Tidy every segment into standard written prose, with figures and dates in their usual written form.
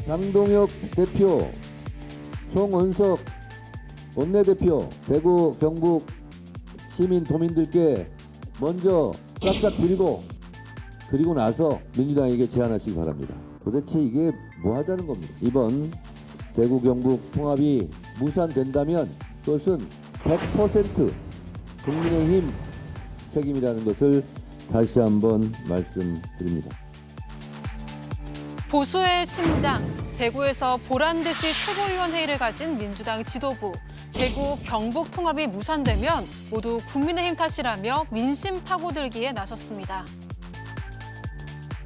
장동혁 대표, 송은석 원내대표, 대구 경북 시민 도민들께 먼저 싹싹 빌고 그리고 나서 민주당에게 제안하시기 바랍니다. 도대체 이게 뭐 하자는 겁니까? 이번 대구 경북 통합이 무산된다면 그것은 100% 국민의힘 책임이라는 것을 다시 한번 말씀드립니다. 보수의 심장, 대구에서 보란듯이 최고위원회의를 가진 민주당 지도부. 대구, 경북 통합이 무산되면 모두 국민의힘 탓이라며 민심 파고들기에 나섰습니다.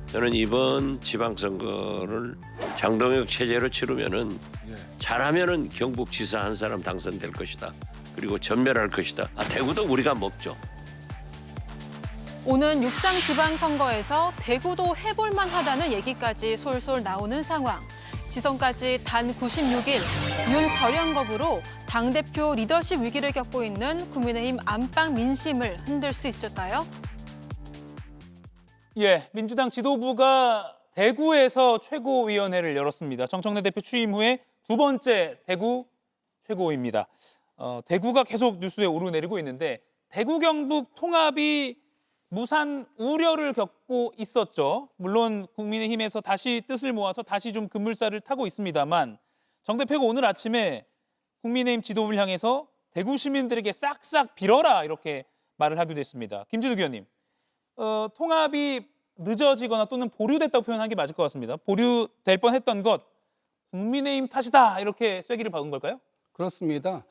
저는 이번 지방선거를 장동혁 체제로 치르면은 잘하면은 경북지사 한 사람 당선될 것이다. 그리고 전멸할 것이다. 대구도 우리가 먹죠. 오는 육상 지방선거에서 대구도 해볼만 하다는 얘기까지 솔솔 나오는 상황. 지선까지 단 96일, 윤저련겁으로 당대표 리더십 위기를 겪고 있는 국민의힘 안방 민심을 흔들 수 있을까요? 예, 민주당 지도부가 대구에서 최고위원회를 열었습니다. 정청래 대표 취임 후에 두 번째 대구 최고입니다. 대구가 계속 뉴스에 오르내리고 있는데 대구 경북 통합이 무산 우려를 겪고 있었죠. 물론 국민의힘에서 다시 뜻을 모아서 다시 좀 급물살을 타고 있습니다만 정 대표가 오늘 아침에 국민의힘 지도부를 향해서 대구 시민들에게 싹싹 빌어라 이렇게 말을 하기도 했습니다. 김진욱 의원님, 통합이 늦어지거나 또는 보류됐다고 표현한 게 맞을 것 같습니다. 보류될 뻔했던 것 국민의힘 탓이다 이렇게 쐐기를 박은 걸까요? 그렇습니다.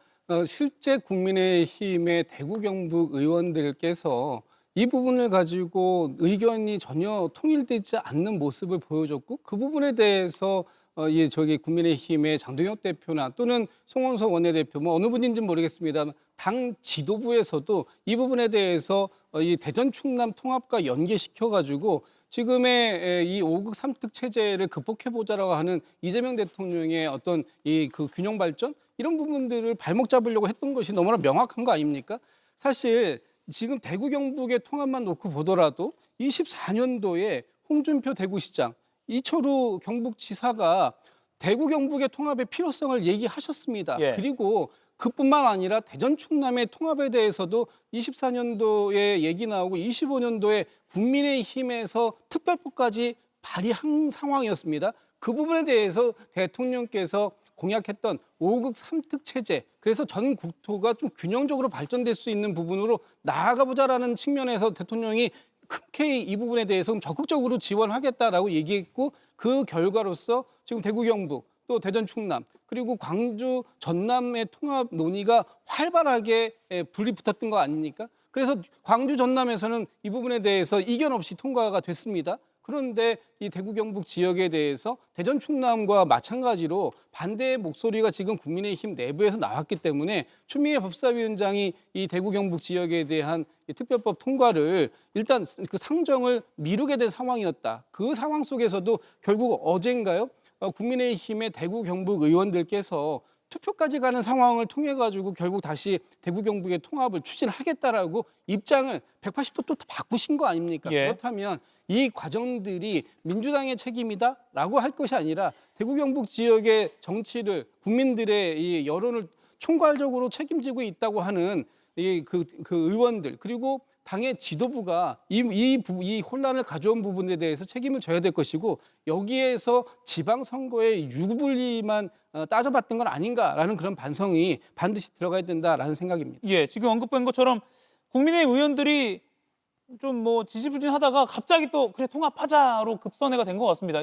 실제 국민의힘의 대구 경북 의원들께서 이 부분을 가지고 의견이 전혀 통일되지 않는 모습을 보여줬고 그 부분에 대해서 국민의힘의 장동혁 대표나 또는 송원석 원내대표 뭐 어느 분인지는 모르겠습니다만 당 지도부에서도 이 부분에 대해서 이 대전 충남 통합과 연계시켜가지고 지금의 이 5급 3특 체제를 극복해보자라고 하는 이재명 대통령의 어떤 그 균형 발전 이런 부분들을 발목 잡으려고 했던 것이 너무나 명확한 거 아닙니까? 사실 지금 대구 경북의 통합만 놓고 보더라도 24년도에 홍준표 대구시장, 이철우 경북지사가 대구 경북의 통합의 필요성을 얘기하셨습니다. 예. 그리고 그뿐만 아니라 대전 충남의 통합에 대해서도 24년도에 얘기 나오고 25년도에 국민의힘에서 특별법까지 발의한 상황이었습니다. 그 부분에 대해서 대통령께서 공약했던 5급 3특 체제, 그래서 전 국토가 좀 균형적으로 발전될 수 있는 부분으로 나아가보자라는 측면에서 대통령이 흔쾌히 이 부분에 대해서 적극적으로 지원하겠다라고 얘기했고 그 결과로서 지금 대구 경북 또 대전 충남 그리고 광주 전남의 통합 논의가 활발하게 불이 붙었던 거 아닙니까? 그래서 광주 전남에서는 이 부분에 대해서 이견 없이 통과가 됐습니다. 그런데 이 대구 경북 지역에 대해서 대전 충남과 마찬가지로 반대의 목소리가 지금 국민의힘 내부에서 나왔기 때문에 추미애 법사위원장이 이 대구 경북 지역에 대한 이 특별법 통과를 일단 그 상정을 미루게 된 상황이었다. 그 상황 속에서도 결국 어젠가요? 국민의힘의 대구 경북 의원들께서 투표까지 가는 상황을 통해 가지고 결국 다시 대구 경북의 통합을 추진하겠다라고 입장을 180도 또 바꾸신 거 아닙니까? 예. 그렇다면 이 과정들이 민주당의 책임이다라고 할 것이 아니라 대구 경북 지역의 정치를 국민들의 이 여론을 총괄적으로 책임지고 있다고 하는 그 의원들 그리고 당의 지도부가 이 혼란을 가져온 부분에 대해서 책임을 져야 될 것이고 여기에서 지방선거의 유불리만 따져봤던 건 아닌가라는 그런 반성이 반드시 들어가야 된다라는 생각입니다. 예, 지금 언급한 것처럼 국민의힘 의원들이 좀 뭐 지지부진하다가 갑자기 또 그래 통합하자로 급선회가 된 것 같습니다.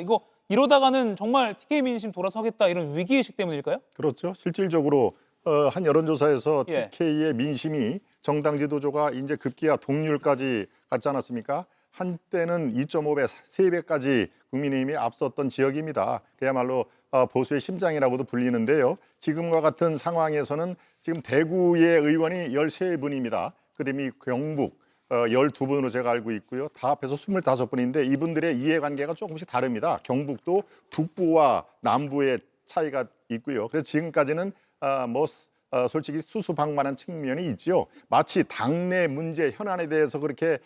이러다가는 정말 TK 민심 돌아서겠다 이런 위기의식 때문일까요? 그렇죠. 실질적으로 한 여론조사에서 예. TK의 민심이 정당 지도조가 이제 급기야 동률까지 갔지 않았습니까? 한때는 2.5배, 3배까지 국민의힘이 앞섰던 지역입니다. 그야말로 보수의 심장이라고도 불리는데요. 지금과 같은 상황에서는 지금 대구의 의원이 13분입니다. 그림이 경북 12분으로 제가 알고 있고요. 다 합해서 25분인데 이분들의 이해관계가 조금씩 다릅니다. 경북도 북부와 남부의 차이가 있고요. 그래서 지금까지는 솔직히 수수방관한 측면이 있지요. 마치 당내 문제 현안에 대해서 그렇게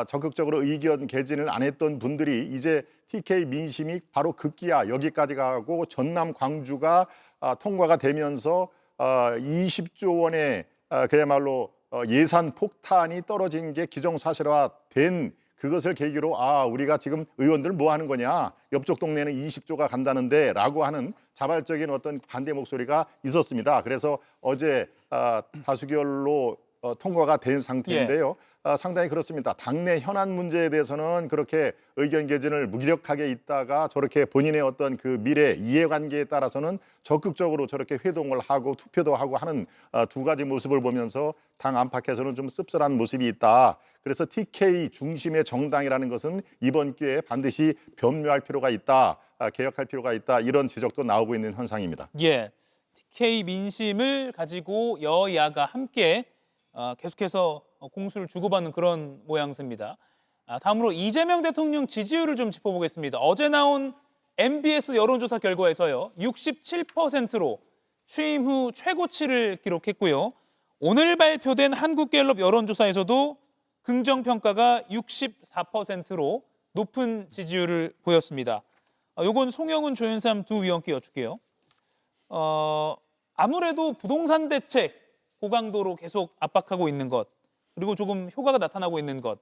적극적으로 의견 개진을 안 했던 분들이 이제 TK 민심이 바로 급기야 여기까지 가고 전남 광주가 통과가 되면서 20조 원의 그야말로 예산 폭탄이 떨어진 게 기정사실화된 그것을 계기로 우리가 지금 의원들 뭐 하는 거냐, 옆쪽 동네는 20조가 간다는데 라고 하는 자발적인 어떤 반대 목소리가 있었습니다. 그래서 어제 다수결로 통과가 된 상태인데요. 상당히 그렇습니다. 당내 현안 문제에 대해서는 그렇게 의견 개진을 무기력하게 있다가 저렇게 본인의 어떤 그 미래 이해관계에 따라서는 적극적으로 저렇게 회동을 하고 투표도 하고 하는 두 가지 모습을 보면서 당 안팎에서는 좀 씁쓸한 모습이 있다. 그래서 TK 중심의 정당이라는 것은 이번 기회에 반드시 변묘할 필요가 있다. 개혁할 필요가 있다. 이런 지적도 나오고 있는 현상입니다. 예, TK 민심을 가지고 여야가 함께 계속해서 공수를 주고받는 그런 모양새입니다. 다음으로 이재명 대통령 지지율을 좀 짚어보겠습니다. 어제 나온 MBS 여론조사 결과에서요, 67%로 취임 후 최고치를 기록했고요. 오늘 발표된 한국갤럽 여론조사에서도 긍정평가가 64%로 높은 지지율을 보였습니다. 요건 송영훈, 조윤삼 두 위원께 여쭐게요. 아무래도 부동산 대책 고강도로 계속 압박하고 있는 것, 그리고 조금 효과가 나타나고 있는 것,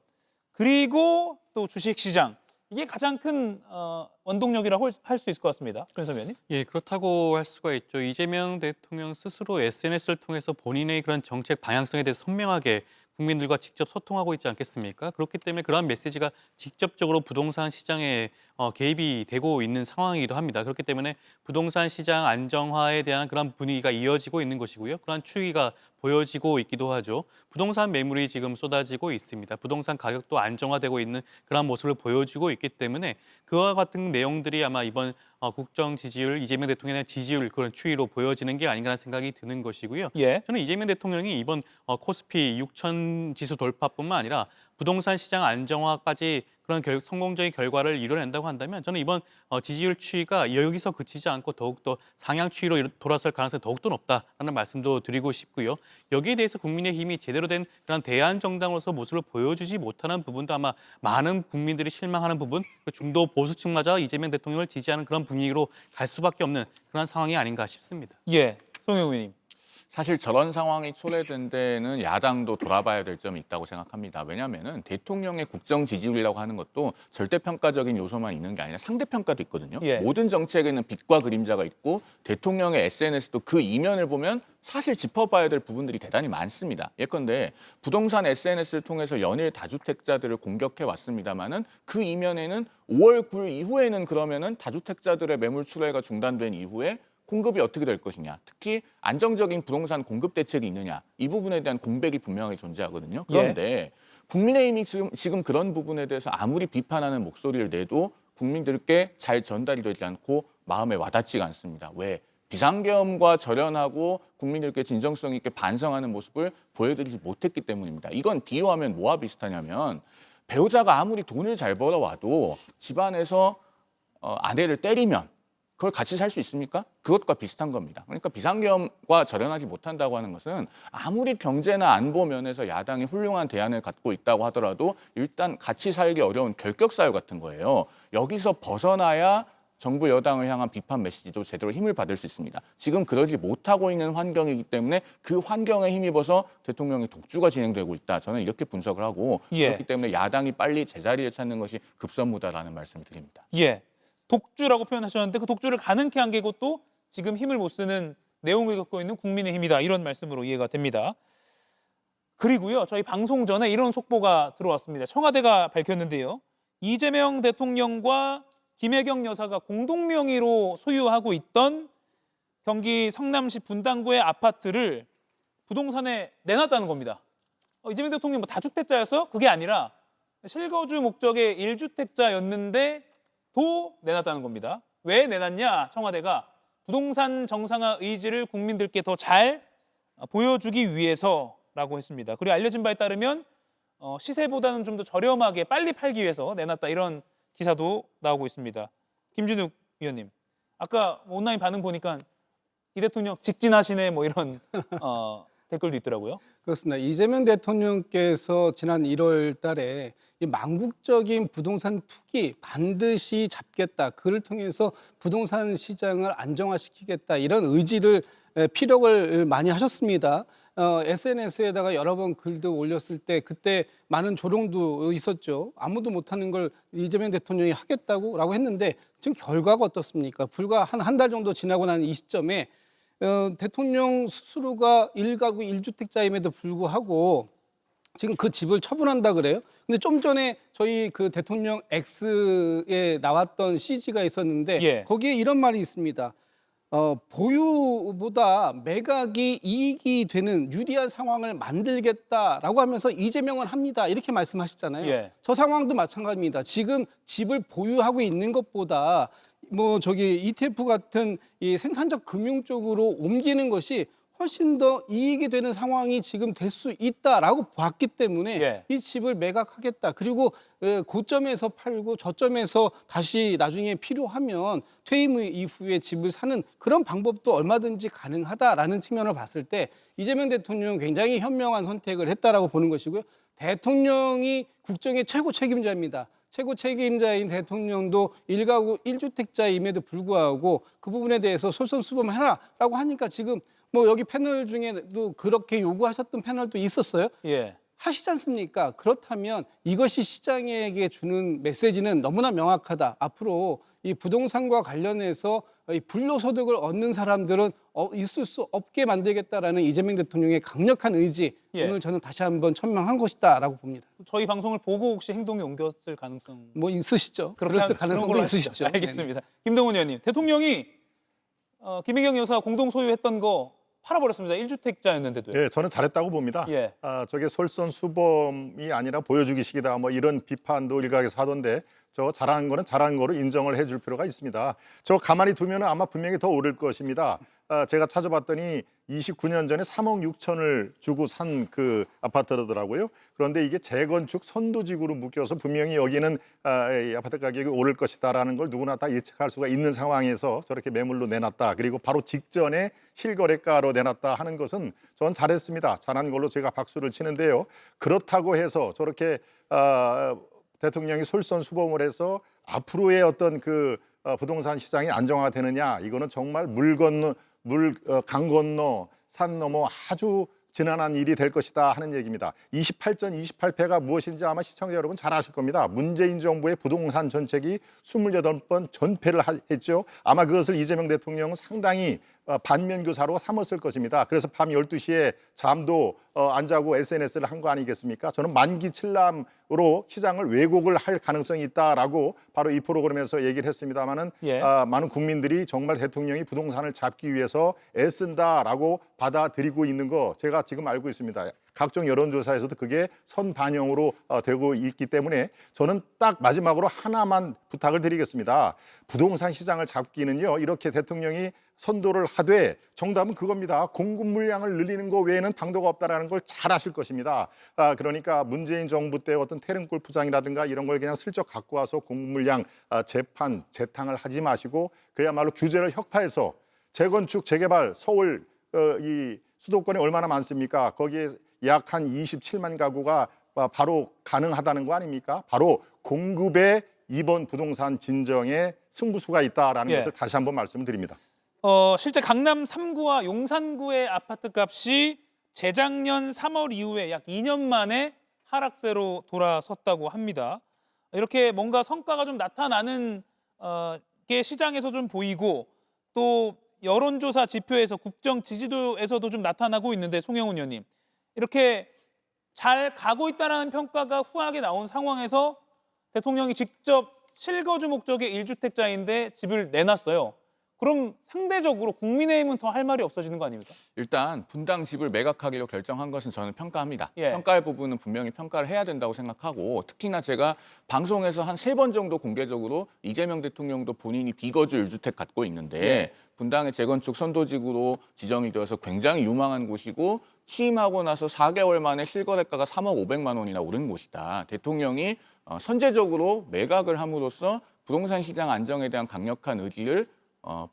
그리고 또 주식시장, 이게 가장 큰 원동력이라고 할 수 있을 것 같습니다. 그래서 위원님? 예, 그렇다고 할 수가 있죠. 이재명 대통령 스스로 SNS를 통해서 본인의 그런 정책 방향성에 대해서 선명하게 국민들과 직접 소통하고 있지 않겠습니까? 그렇기 때문에 그러한 메시지가 직접적으로 부동산 시장에 개입이 되고 있는 상황이기도 합니다. 그렇기 때문에 부동산 시장 안정화에 대한 그런 분위기가 이어지고 있는 것이고요. 그러한 추이가 보여지고 있기도 하죠. 부동산 매물이 지금 쏟아지고 있습니다. 부동산 가격도 안정화되고 있는 그런 모습을 보여주고 있기 때문에 그와 같은 내용들이 아마 이번 국정 지지율, 이재명 대통령에 대한 지지율 그런 추이로 보여지는 게 아닌가 하는 생각이 드는 것이고요. 예. 저는 이재명 대통령이 이번 코스피 6천 지수 돌파뿐만 아니라 부동산 시장 안정화까지 그런 성공적인 결과를 이뤄낸다고 한다면 저는 이번 지지율 추이가 여기서 그치지 않고 더욱더 상향 추이로 돌아설 가능성이 더욱더 높다라는 말씀도 드리고 싶고요. 여기에 대해서 국민의힘이 제대로 된 그런 대안 정당으로서 모습을 보여주지 못하는 부분도 아마 많은 국민들이 실망하는 부분, 중도 보수층마저 이재명 대통령을 지지하는 그런 분위기로 갈 수밖에 없는 그런 상황이 아닌가 싶습니다. 예, 송영훈 의원님. 사실 저런 상황이 초래된 데는 야당도 돌아봐야 될 점이 있다고 생각합니다. 왜냐하면 대통령의 국정 지지율이라고 하는 것도 절대평가적인 요소만 있는 게 아니라 상대평가도 있거든요. 예. 모든 정책에는 빛과 그림자가 있고 대통령의 SNS도 그 이면을 보면 사실 짚어봐야 될 부분들이 대단히 많습니다. 예컨대 부동산 SNS를 통해서 연일 다주택자들을 공격해 왔습니다마는 그 이면에는 5월 9일 이후에는 그러면은 다주택자들의 매물 출하가 중단된 이후에 공급이 어떻게 될 것이냐, 특히 안정적인 부동산 공급 대책이 있느냐, 이 부분에 대한 공백이 분명히 존재하거든요. 그런데 국민의힘이 지금 그런 부분에 대해서 아무리 비판하는 목소리를 내도 국민들께 잘 전달이 되지 않고 마음에 와닿지가 않습니다. 왜? 비상계엄과 절연하고 국민들께 진정성 있게 반성하는 모습을 보여드리지 못했기 때문입니다. 이건 비유하면 뭐와 비슷하냐면 배우자가 아무리 돈을 잘 벌어와도 집안에서 아내를 때리면 그걸 같이 살 수 있습니까? 그것과 비슷한 겁니다. 그러니까 비상계엄과 절연하지 못한다고 하는 것은 아무리 경제나 안보 면에서 야당이 훌륭한 대안을 갖고 있다고 하더라도 일단 같이 살기 어려운 결격사유 같은 거예요. 여기서 벗어나야 정부 여당을 향한 비판 메시지도 제대로 힘을 받을 수 있습니다. 지금 그러지 못하고 있는 환경이기 때문에 그 환경에 힘입어서 대통령의 독주가 진행되고 있다. 저는 이렇게 분석을 하고 그렇기 때문에 야당이 빨리 제자리를 찾는 것이 급선무다라는 말씀을 드립니다. 예. 독주라고 표현하셨는데 그 독주를 가능케 한 게 또 지금 힘을 못 쓰는 내용을 겪고 있는 국민의힘이다. 이런 말씀으로 이해가 됩니다. 그리고요, 저희 방송 전에 이런 속보가 들어왔습니다. 청와대가 밝혔는데요. 이재명 대통령과 김혜경 여사가 공동 명의로 소유하고 있던 경기 성남시 분당구의 아파트를 부동산에 내놨다는 겁니다. 이재명 대통령 뭐 다주택자였어? 그게 아니라 실거주 목적의 1주택자였는데 도 내놨다는 겁니다. 왜 내놨냐? 청와대가 부동산 정상화 의지를 국민들께 더 잘 보여주기 위해서라고 했습니다. 그리고 알려진 바에 따르면 시세보다는 좀 더 저렴하게 빨리 팔기 위해서 내놨다, 이런 기사도 나오고 있습니다. 김준욱 위원님, 아까 온라인 반응 보니까 이 대통령 직진하시네 뭐 이런 댓글도 있더라고요. 그렇습니다. 이재명 대통령께서 지난 1월 달에 이 망국적인 부동산 투기 반드시 잡겠다. 그를 통해서 부동산 시장을 안정화시키겠다. 이런 의지를 피력을 많이 하셨습니다. SNS에다가 여러 번 글도 올렸을 때 그때 많은 조롱도 있었죠. 아무도 못하는 걸 이재명 대통령이 하겠다고 했는데 지금 결과가 어떻습니까? 불과 한 달 정도 지나고 난 이 시점에 대통령 스스로가 1가구 1주택자임에도 불구하고 지금 그 집을 처분한다 그래요. 근데 좀 전에 저희 그 대통령 X에 나왔던 CG가 있었는데 예. 거기에 이런 말이 있습니다. 보유보다 매각이 이익이 되는 유리한 상황을 만들겠다라고 하면서 이재명은 합니다. 이렇게 말씀하셨잖아요. 예. 저 상황도 마찬가지입니다. 지금 집을 보유하고 있는 것보다 뭐 저기 ETF 같은 이 생산적 금융 쪽으로 옮기는 것이 훨씬 더 이익이 되는 상황이 지금 될 수 있다라고 봤기 때문에 예. 이 집을 매각하겠다. 그리고 고점에서 팔고 저점에서 다시 나중에 필요하면 퇴임 이후에 집을 사는 그런 방법도 얼마든지 가능하다라는 측면을 봤을 때 이재명 대통령은 굉장히 현명한 선택을 했다라고 보는 것이고요. 대통령이 국정의 최고 책임자입니다. 최고 책임자인 대통령도 1가구 1주택자임에도 불구하고 그 부분에 대해서 솔선수범해라라고 하니까 지금 뭐 여기 패널 중에도 그렇게 요구하셨던 패널도 있었어요. 예. 하시지 않습니까? 그렇다면 이것이 시장에게 주는 메시지는 너무나 명확하다. 앞으로 이 부동산과 관련해서 이 불로소득을 얻는 사람들은 있을 수 없게 만들겠다라는 이재명 대통령의 강력한 의지 예. 오늘 저는 다시 한번 천명한 것이다라고 봅니다. 저희 방송을 보고 혹시 행동에 옮겼을 가능성 뭐 있으시죠? 그럴 그런 가능성도 걸로 있으시죠. 하시죠. 알겠습니다. 김동훈 의원님, 대통령이 김혜경 여사 공동 소유했던 거 팔아버렸습니다. 1주택자였는데도요. 예, 저는 잘했다고 봅니다. 예. 저게 솔선수범이 아니라 보여주기식이다. 뭐 이런 비판도 일각에서 하던데 저 잘한 거는 잘한 거로 인정을 해줄 필요가 있습니다. 저 가만히 두면 아마 분명히 더 오를 것입니다. 제가 찾아봤더니 29년 전에 3억 6천을 주고 산 그 아파트더라고요. 그런데 이게 재건축 선도직으로 묶여서 분명히 여기는 이 아파트 가격이 오를 것이다라는 걸 누구나 다 예측할 수가 있는 상황에서 저렇게 매물로 내놨다. 그리고 바로 직전에 실거래가로 내놨다 하는 것은 전 잘했습니다. 잘한 걸로 제가 박수를 치는데요. 그렇다고 해서 저렇게 대통령이 솔선수범을 해서 앞으로의 어떤 그 부동산 시장이 안정화되느냐, 이거는 정말 강 건너 산 넘어 아주 지난한 일이 될 것이다 하는 얘기입니다. 28전 28패가 무엇인지 아마 시청자 여러분 잘 아실 겁니다. 문재인 정부의 부동산 정책이 28번 전패를 했죠. 아마 그것을 이재명 대통령은 상당히 반면교사로 삼았을 것입니다. 그래서 밤 12시에 잠도 안 자고 SNS를 한 거 아니겠습니까? 저는 만기칠람으로 시장을 왜곡을 할 가능성이 있다라고 바로 이 프로그램에서 얘기를 했습니다마는 예. 많은 국민들이 정말 대통령이 부동산을 잡기 위해서 애쓴다라고 받아들이고 있는 거 제가 지금 알고 있습니다. 각종 여론조사에서도 그게 선반영으로 되고 있기 때문에 저는 딱 마지막으로 하나만 부탁을 드리겠습니다. 부동산 시장을 잡기는요, 이렇게 대통령이 선도를 하되 정답은 그겁니다. 공급 물량을 늘리는 거 외에는 방도가 없다라는 걸 잘 아실 것입니다. 그러니까 문재인 정부 때 어떤 태릉골프장이라든가 이런 걸 그냥 슬쩍 갖고 와서 공급 물량 재탕을 하지 마시고 그야말로 규제를 혁파해서 재건축, 재개발, 서울 이 수도권에 얼마나 많습니까? 거기에 약 한 27만 가구가 바로 가능하다는 거 아닙니까? 바로 공급에 이번 부동산 진정에 승부수가 있다라는 예. 것을 다시 한번 말씀드립니다. 실제 강남 3구와 용산구의 아파트 값이 재작년 3월 이후에 약 2년 만에 하락세로 돌아섰다고 합니다. 이렇게 뭔가 성과가 좀 나타나는 게 시장에서 좀 보이고 또 여론조사 지표에서 국정 지지도에서도 좀 나타나고 있는데 송영훈 의원님, 이렇게 잘 가고 있다는 평가가 후하게 나온 상황에서 대통령이 직접 실거주 목적의 1주택자인데 집을 내놨어요. 그럼 상대적으로 국민의힘은 더 할 말이 없어지는 거 아닙니까? 일단 분당 집을 매각하기로 결정한 것은 저는 평가합니다. 예. 평가할 부분은 분명히 평가를 해야 된다고 생각하고 특히나 제가 방송에서 한 3번 정도 공개적으로 이재명 대통령도 본인이 비거주 1주택 갖고 있는데 예. 분당의 재건축 선도지구로 지정이 되어서 굉장히 유망한 곳이고 취임하고 나서 4개월 만에 실거래가가 3억 500만 원이나 오른 곳이다. 대통령이 선제적으로 매각을 함으로써 부동산 시장 안정에 대한 강력한 의지를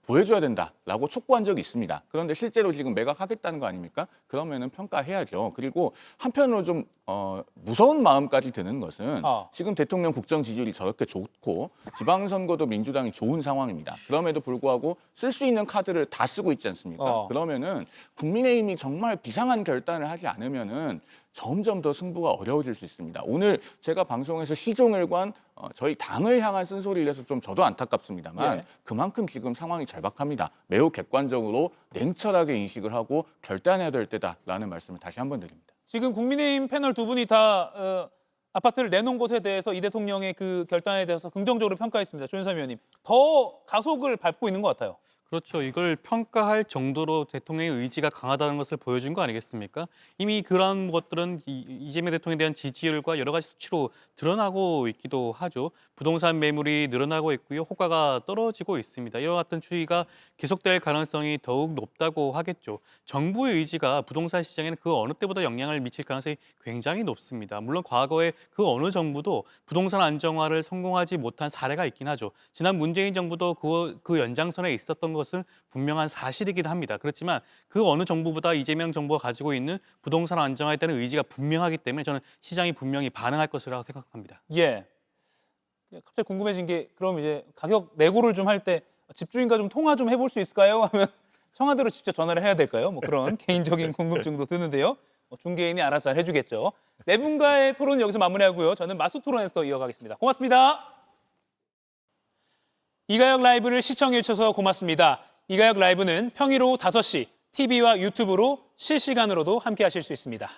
보여줘야 된다라고 촉구한 적이 있습니다. 그런데 실제로 지금 매각하겠다는 거 아닙니까? 그러면은 평가해야죠. 그리고 한편으로 좀 무서운 마음까지 드는 것은 지금 대통령 국정 지지율이 저렇게 좋고 지방선거도 민주당이 좋은 상황입니다. 그럼에도 불구하고 쓸 수 있는 카드를 다 쓰고 있지 않습니까? 그러면은 국민의힘이 정말 비상한 결단을 하지 않으면은 점점 더 승부가 어려워질 수 있습니다. 오늘 제가 방송에서 시종일관 저희 당을 향한 쓴소리를 해서 좀 저도 안타깝습니다만 그만큼 지금 상황이 절박합니다. 매우 객관적으로 냉철하게 인식을 하고 결단해야 될 때다라는 말씀을 다시 한번 드립니다. 지금 국민의힘 패널 두 분이 다 아파트를 내놓은 것에 대해서 이 대통령의 그 결단에 대해서 긍정적으로 평가했습니다. 조윤선 의원님. 더 가속을 밟고 있는 것 같아요. 그렇죠. 이걸 평가할 정도로 대통령의 의지가 강하다는 것을 보여준 거 아니겠습니까? 이미 그런 것들은 이재명 대통령에 대한 지지율과 여러 가지 수치로 드러나고 있기도 하죠. 부동산 매물이 늘어나고 있고요. 호가가 떨어지고 있습니다. 이와 같은 추이가 계속될 가능성이 더욱 높다고 하겠죠. 정부의 의지가 부동산 시장에는 그 어느 때보다 영향을 미칠 가능성이 굉장히 높습니다. 물론 과거에 그 어느 정부도 부동산 안정화를 성공하지 못한 사례가 있긴 하죠. 지난 문재인 정부도 그 연장선에 있었던 것은 분명한 사실이긴 합니다. 그렇지만 그 어느 정부보다 이재명 정부가 가지고 있는 부동산 안정화에 대한 의지가 분명하기 때문에 저는 시장이 분명히 반응할 것이라고 생각합니다. 예. 갑자기 궁금해진 게 그럼 이제 가격 내고를 좀 할 때 집주인과 좀 통화 좀 해볼 수 있을까요? 하면 청와대로 직접 전화를 해야 될까요? 뭐 그런 개인적인 궁금증도 드는데요. 중개인이 알아서 잘 해주겠죠. 네 분과의 토론은 여기서 마무리하고요. 저는 마수 토론에서 더 이어가겠습니다. 고맙습니다. 이가혁 라이브를 시청해 주셔서 고맙습니다. 이가혁 라이브는 평일 오후 5시 TV와 유튜브로 실시간으로도 함께 하실 수 있습니다.